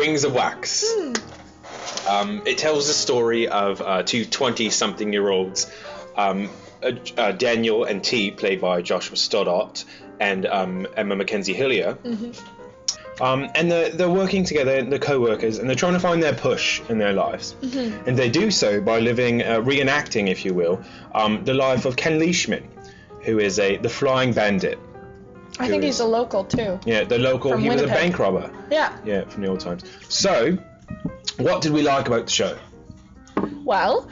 Wings of Wax. It tells the story of two 20-something-year-olds, Daniel and T, played by Joshua Stoddart, and Emma Mackenzie Hillier. And they're working together, they're co-workers, and they're trying to find their push in their lives. And they do so by reenacting, if you will, the life of Ken Leishman, who is the flying bandit. I think he's a local, too. Yeah, the local. He was a bank robber. Yeah. Yeah, from the old times. So, what did we like about the show? Well,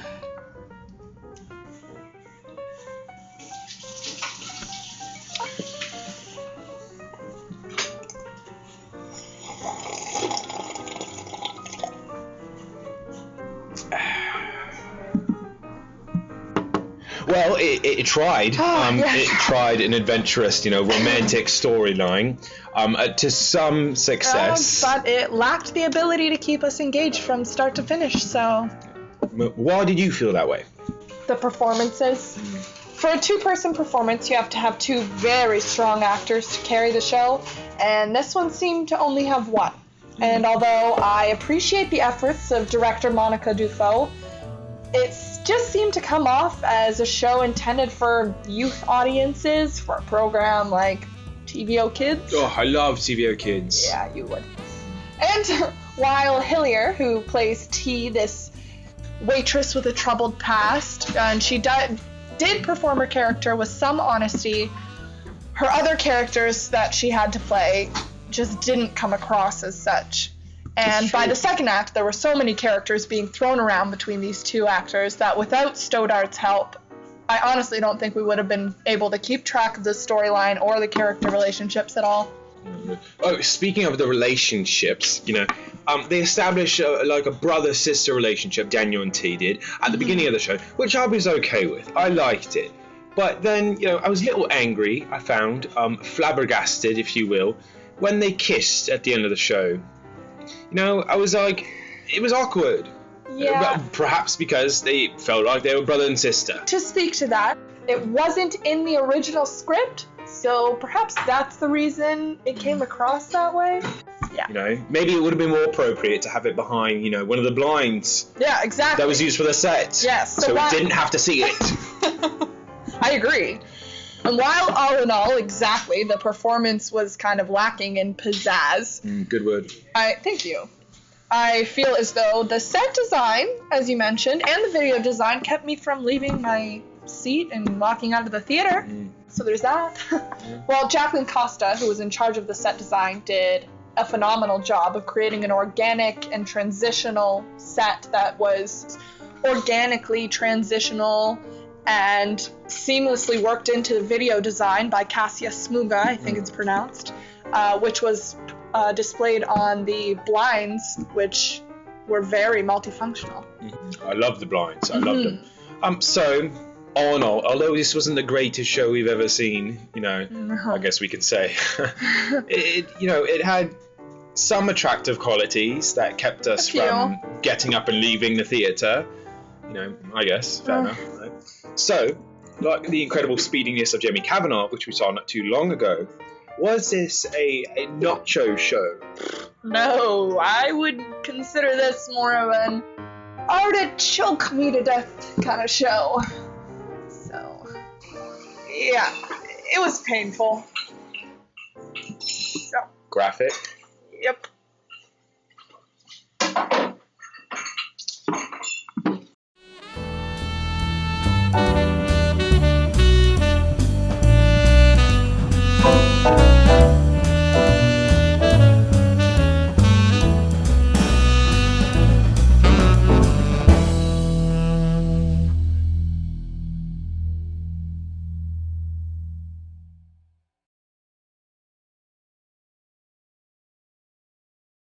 Well, it tried. Yes. It tried an adventurous, romantic storyline to some success. but it lacked the ability to keep us engaged from start to finish, so... Why did you feel that way? The performances. For a two-person performance, you have to have two very strong actors to carry the show, and this one seemed to only have one. And although I appreciate the efforts of director Monica Dufault, it just seemed to come off as a show intended for youth audiences, for a program like TVO Kids. Oh, I love TVO Kids. Yeah, you would. And while Hillier, who plays T, this waitress with a troubled past, and she did perform her character with some honesty, her other characters that she had to play just didn't come across as such. And by the second act, there were so many characters being thrown around between these two actors that without Stoddart's help, I honestly don't think we would have been able to keep track of the storyline or the character relationships at all. Oh, speaking of the relationships, they established a brother-sister relationship, Daniel and T did, at the beginning of the show, which I was okay with. I liked it. But then, I was a little angry, I found, flabbergasted, if you will, when they kissed at the end of the show. I was like, it was awkward. Yeah. Perhaps because they felt like they were brother and sister. To speak to that, it wasn't in the original script, so perhaps that's the reason it came across that way. Yeah. Maybe it would have been more appropriate to have it behind, one of the blinds. Yeah, exactly. That was used for the set. Yes. So we didn't have to see it. I agree. And while all in all, exactly, the performance was kind of lacking in pizzazz. Good word. Thank you. I feel as though the set design, as you mentioned, and the video design kept me from leaving my seat and walking out of the theater. So there's that. Well, Jacqueline Costa, who was in charge of the set design, did a phenomenal job of creating an organic and transitional set that was organically transitional and seamlessly worked into the video design by Cassia Smuga, I think it's pronounced, which was displayed on the blinds, which were very multifunctional. I love the blinds. I loved them. So, all in all, although this wasn't the greatest show we've ever seen, I guess we could say, it had some attractive qualities that kept us from getting up and leaving the theatre. I guess, fair enough. Right? So, like the incredible speediness of Jamie Kavanagh, which we saw not too long ago, was this a nacho show? No, I would consider this more of an artichoke me to death kind of show. So, yeah, it was painful. Graphic? Yep.